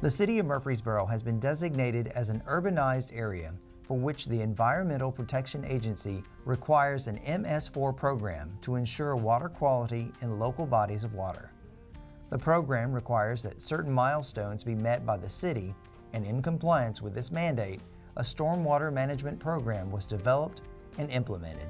The City of Murfreesboro has been designated as an urbanized area for which the Environmental Protection Agency requires an MS4 program to ensure water quality in local bodies of water. The program requires that certain milestones be met by the city, and in compliance with this mandate, a stormwater management program was developed and implemented.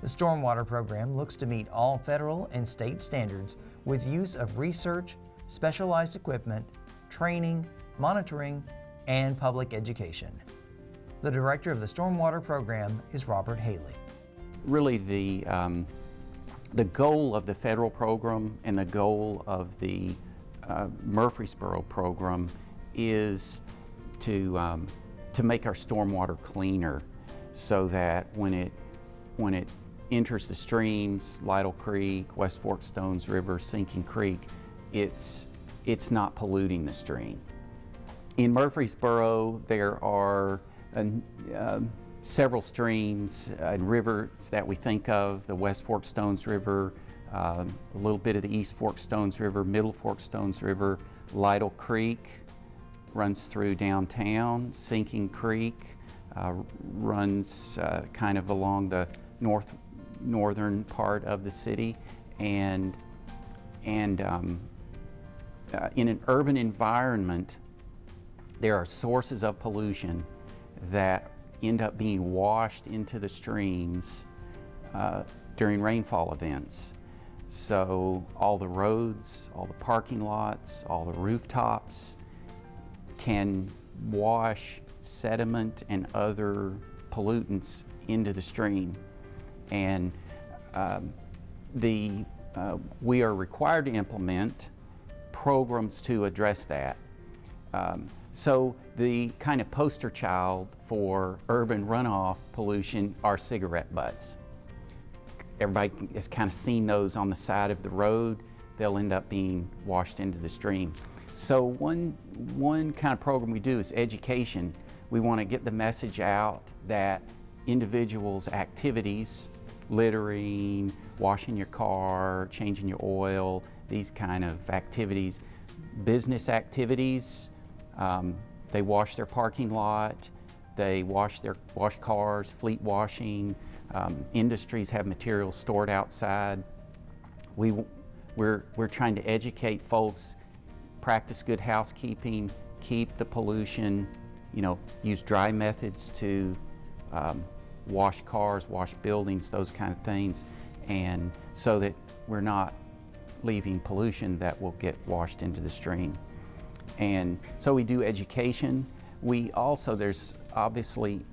The stormwater program looks to meet all federal and state standards with use of research, specialized equipment, training, monitoring, and public education. The director of the stormwater program is Robert Haley. Really the goal of the federal program and the goal of the Murfreesboro program is to make our stormwater cleaner, so that when it enters the streams, Lytle Creek, West Fork Stones River, Sinking Creek, it's not polluting the stream. In Murfreesboro, there are several streams and rivers that we think of: the West Fork Stones River, a little bit of the East Fork Stones River, Middle Fork Stones River. Lytle Creek runs through downtown. Sinking Creek runs kind of along the northern part of the city, and in an urban environment, there are sources of pollution that end up being washed into the streams during rainfall events. So all the roads, all the parking lots, all the rooftops can wash sediment and other pollutants into the stream. And we are required to implement programs to address that. So the kind of poster child for urban runoff pollution are cigarette butts. Everybody has kind of seen those on the side of the road. They'll end up being washed into the stream. So one kind of program we do is education. We want to get the message out that individuals' activities, littering, washing your car, changing your oil, these kind of activities, business activities, they wash their parking lot, they wash cars, fleet washing. Industries have materials stored outside. We're trying to educate folks, practice good housekeeping, keep the pollution, use dry methods to wash cars, wash buildings, those kind of things, and so that we're not leaving pollution that will get washed into the stream. And so we do education. There's obviously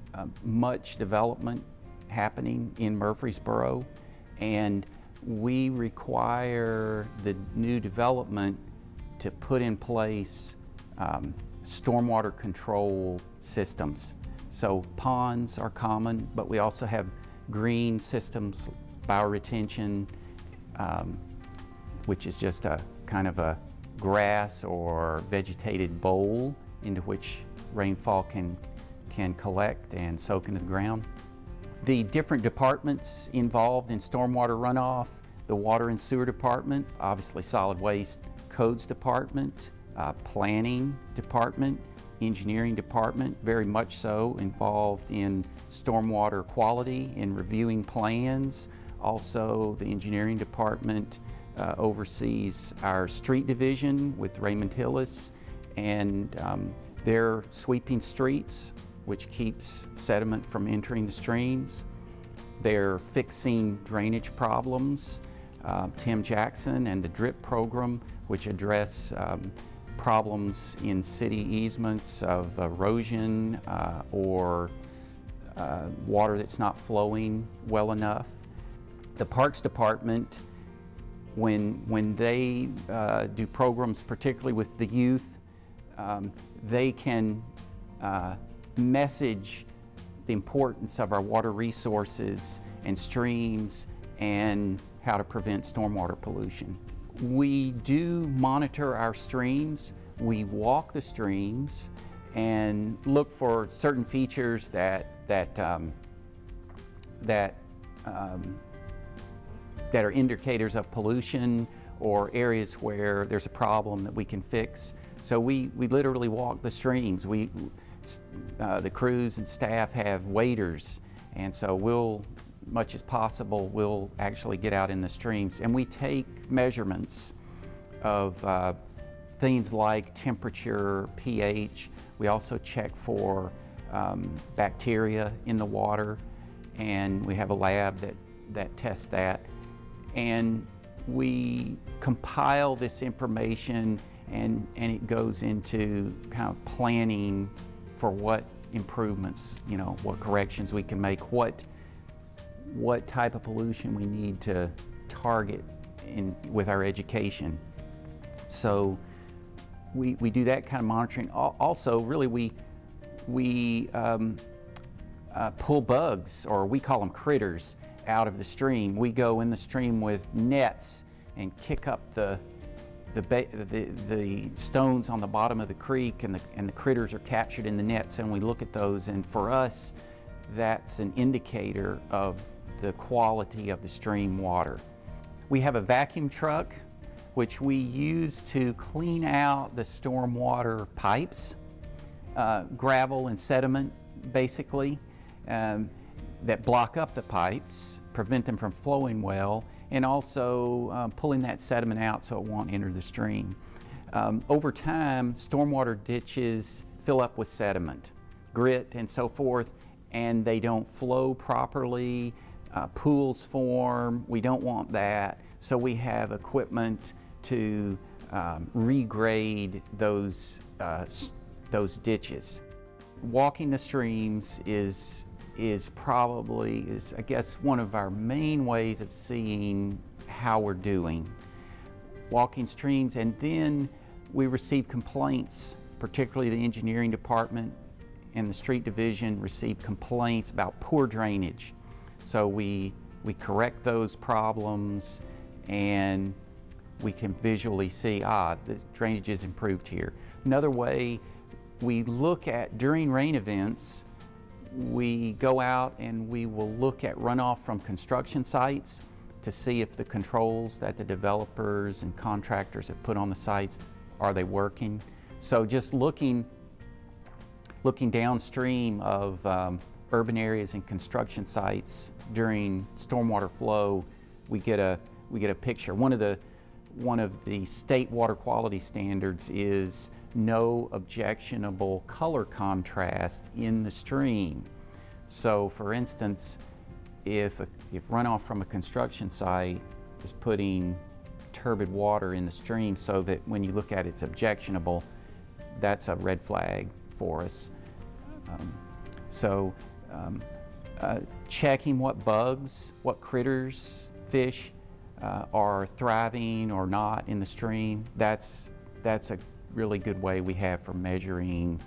much development happening in Murfreesboro, and we require the new development to put in place stormwater control systems. So ponds are common, but we also have green systems, bioretention, which is just a kind of a grass or vegetated bowl into which rainfall can collect and soak into the ground. The different departments involved in stormwater runoff: the Water and Sewer Department, obviously Solid Waste, Codes Department, Planning Department, Engineering Department, very much so involved in stormwater quality, in reviewing plans. Also, the Engineering Department oversees our street division with Raymond Hillis, and they're sweeping streets, which keeps sediment from entering the streams. They're fixing drainage problems. Tim Jackson and the DRIP program, which address problems in city easements of erosion or water that's not flowing well enough. The Parks Department, when they do programs, particularly with the youth, they can message the importance of our water resources and streams and how to prevent stormwater pollution. We do monitor our streams. We walk the streams and look for certain features that are indicators of pollution, or areas where there's a problem that we can fix. So we literally walk the streams. The crews and staff have waders, and so we'll, much as possible, we'll actually get out in the streams, and we take measurements of things like temperature, pH. We also check for bacteria in the water, and we have a lab that tests that. And we compile this information, and it goes into kind of planning for what improvements, what corrections we can make, what type of pollution we need to target with our education. So we do that kind of monitoring. Also, really, we pull bugs, or we call them critters, out of the stream. We go in the stream with nets and kick up the stones on the bottom of the creek, and the critters are captured in the nets, and we look at those, and for us, that's an indicator of the quality of the stream water. We have a vacuum truck which we use to clean out the stormwater pipes, gravel and sediment basically, that block up the pipes, prevent them from flowing well, and also pulling that sediment out so it won't enter the stream. Over time, stormwater ditches fill up with sediment, grit and so forth, and they don't flow properly, pools form. We don't want that, so we have equipment to regrade those ditches. Walking the streams is I guess one of our main ways of seeing how we're doing. Walking streams, and then we receive complaints, particularly the engineering department and the street division receive complaints about poor drainage. So we correct those problems, and we can visually see, the drainage is improved here. Another way we look at, during rain events, we go out and we will look at runoff from construction sites to see if the controls that the developers and contractors have put on the sites, are they working? So just looking downstream of urban areas and construction sites during stormwater flow, we get a picture. One of the state water quality standards is no objectionable color contrast in the stream. So for instance, if runoff from a construction site is putting turbid water in the stream so that when you look at it, it's objectionable, that's a red flag for us. Checking what bugs, what critters, fish are thriving or not in the stream, that's a really good way we have for measuring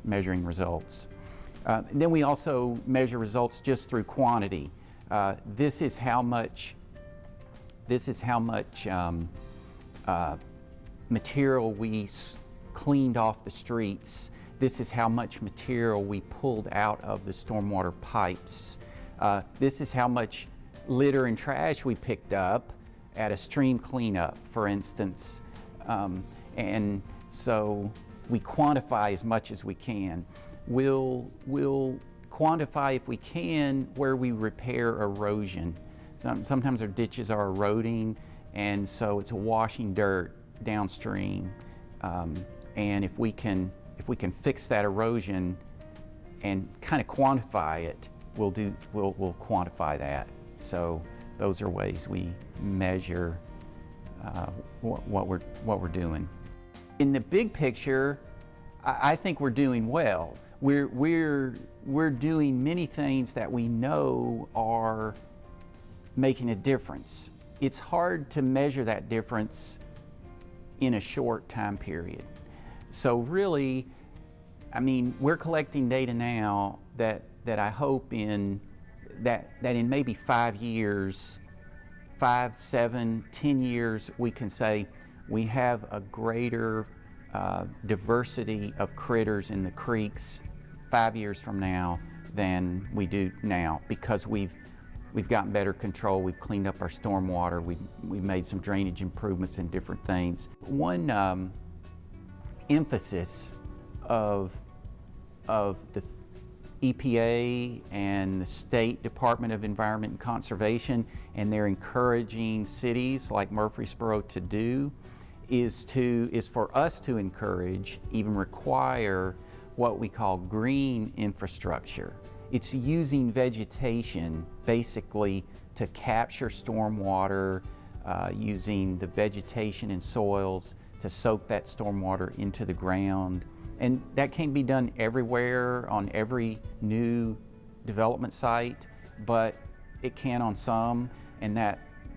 results. And then we also measure results just through quantity. This is how much material we cleaned off the streets. This is how much material we pulled out of the stormwater pipes. This is how much litter and trash we picked up at a stream cleanup, for instance. And so we quantify as much as we can. We'll quantify, if we can, where we repair erosion. Sometimes our ditches are eroding, and so it's washing dirt downstream. And if we can fix that erosion and kind of quantify it, we'll quantify that. So those are ways we measure what we're doing. In the big picture, I think we're doing well. We're doing many things that we know are making a difference. It's hard to measure that difference in a short time period. So really, I mean, we're collecting data now that I hope in maybe 5 years, 5, 7, 10 years, we can say we have a greater diversity of critters in the creeks 5 years from now than we do now, because we've gotten better control. We've cleaned up our stormwater. We've made some drainage improvements in different things. One emphasis of the EPA and the State Department of Environment and Conservation, and they're encouraging cities like Murfreesboro to do, is for us to encourage, even require, what we call green infrastructure. It's using vegetation basically to capture stormwater, using the vegetation and soils to soak that stormwater into the ground. And that can't be done everywhere on every new development site, but it can on some, and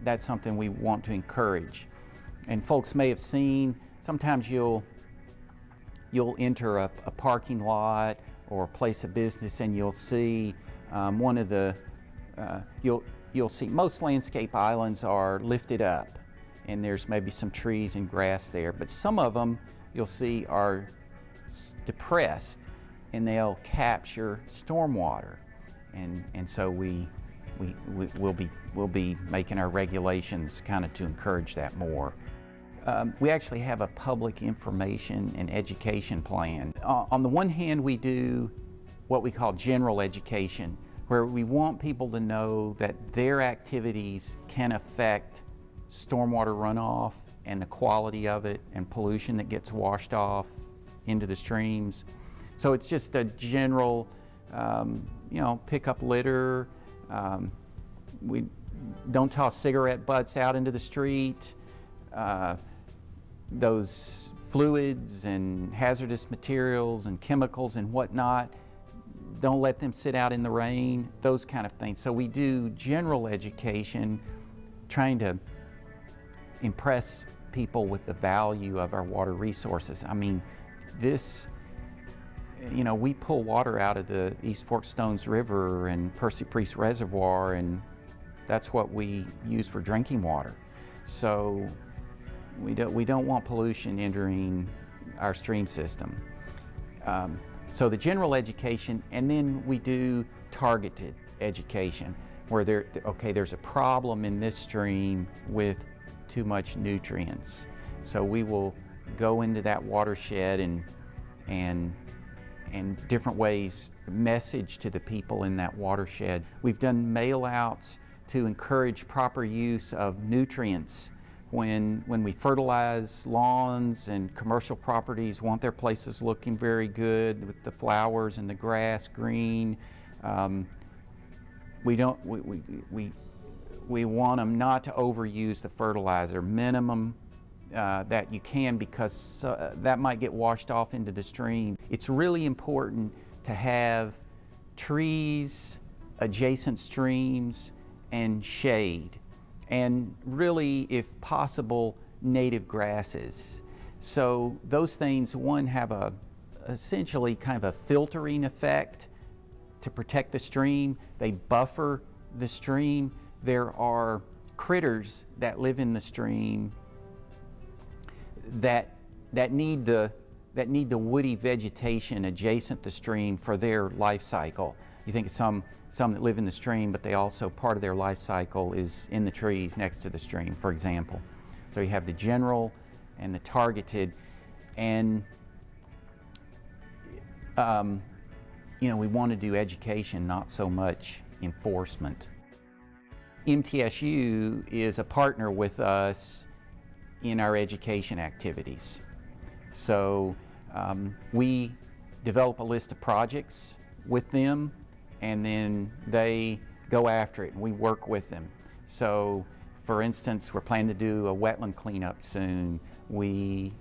that's something we want to encourage. And folks may have seen, sometimes you'll enter a parking lot or a place of business, and you'll see you'll see most landscape islands are lifted up, and there's maybe some trees and grass there, but some of them you'll see are depressed, and they'll capture stormwater, and so we'll be making our regulations kind of to encourage that more. We actually have a public information and education plan. On the one hand, we do what we call general education, where we want people to know that their activities can affect stormwater runoff and the quality of it and pollution that gets washed off into the streams. So it's just a general, pick up litter. We don't toss cigarette butts out into the street. Those fluids and hazardous materials and chemicals and whatnot, don't let them sit out in the rain, those kind of things. So we do general education, trying to impress people with the value of our water resources. I mean, we pull water out of the East Fork Stones River and Percy Priest Reservoir, and that's what we use for drinking water. So we don't want pollution entering our stream system. So the general education, and then we do targeted education, where there's a problem in this stream with too much nutrients. So we will go into that watershed and different ways message to the people in that watershed. We've done mail outs to encourage proper use of nutrients. When we fertilize lawns, and commercial properties want their places looking very good with the flowers and the grass green, we want them not to overuse the fertilizer, minimum that you can, because that might get washed off into the stream. It's really important to have trees, adjacent streams, and shade. And really, if possible, native grasses. So those things, one, have essentially kind of a filtering effect to protect the stream. They buffer the stream. There are critters that live in the stream that need the woody vegetation adjacent to the stream for their life cycle. You think of some that live in the stream, but they also, part of their life cycle is in the trees next to the stream, for example. So you have the general and the targeted, and we want to do education, not so much enforcement. MTSU is a partner with us in our education activities. So we develop a list of projects with them, and then they go after it, and we work with them. So, for instance, we're planning to do a wetland cleanup soon. We've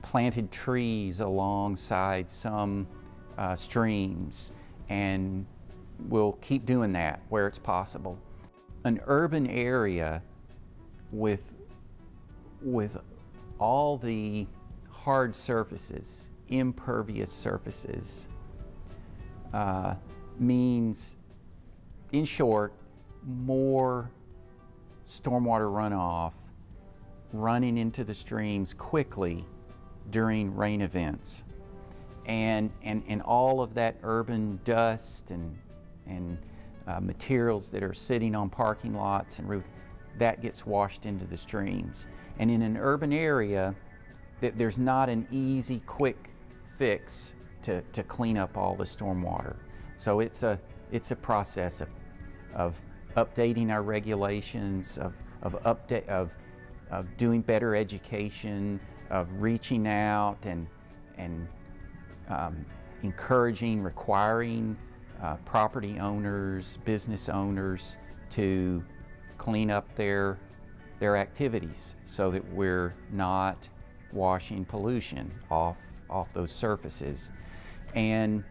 planted trees alongside some streams, and we'll keep doing that where it's possible. An urban area with all the hard surfaces, impervious surfaces, means, in short, more stormwater runoff running into the streams quickly during rain events. And all of that urban dust and materials that are sitting on parking lots and roofs, that gets washed into the streams. And in an urban area, there's not an easy, quick fix to clean up all the stormwater. So it's a process of updating our regulations, of doing better education, of reaching out and encouraging, requiring property owners, business owners to clean up their activities so that we're not washing pollution off those surfaces. And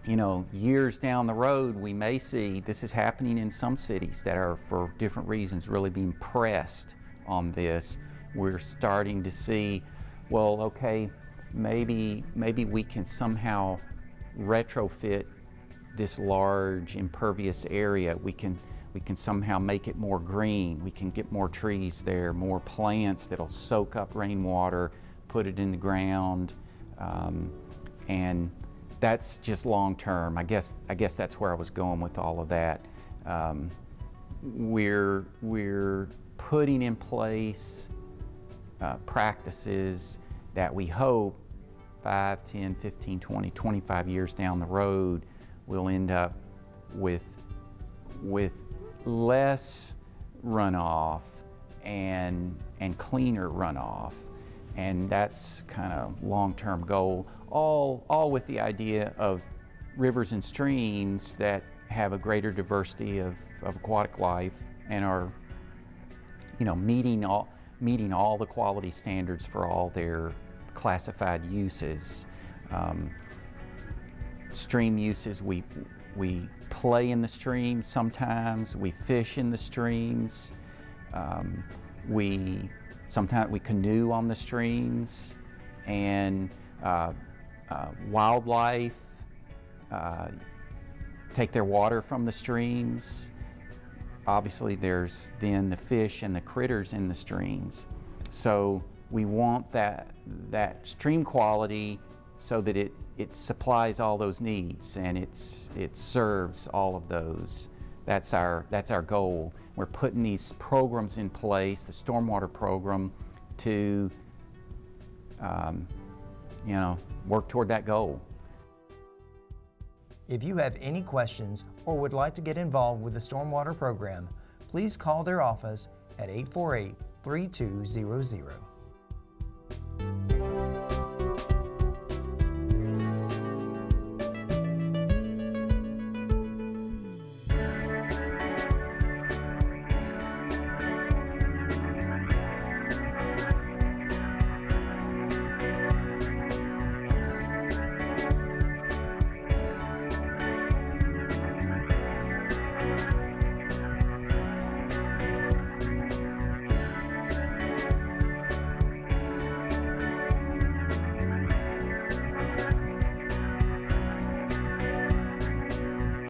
you know, years down the road, we may see this is happening in some cities that are, for different reasons, really being pressed on this. We're starting to see, well, okay, maybe we can somehow retrofit this large impervious area. We can somehow make it more green. We can get more trees there, more plants that'll soak up rainwater, put it in the ground, and that's just long term. I guess that's where I was going with all of that. We're putting in place practices that we hope 5, 10, 15, 20, 25 years down the road we'll end up with less runoff and cleaner runoff. And that's kind of long-term goal, all with the idea of rivers and streams that have a greater diversity of aquatic life and are, you know, meeting all the quality standards for all their classified uses. Stream uses, we play in the streams sometimes, we fish in the streams, sometimes we canoe on the streams, and wildlife take their water from the streams. Obviously there's then the fish and the critters in the streams. So we want that stream quality so that it supplies all those needs and it serves all of those. That's our goal. We're putting these programs in place, the stormwater program, to you know, work toward that goal. If you have any questions or would like to get involved with the stormwater program, please call their office at 848-3200.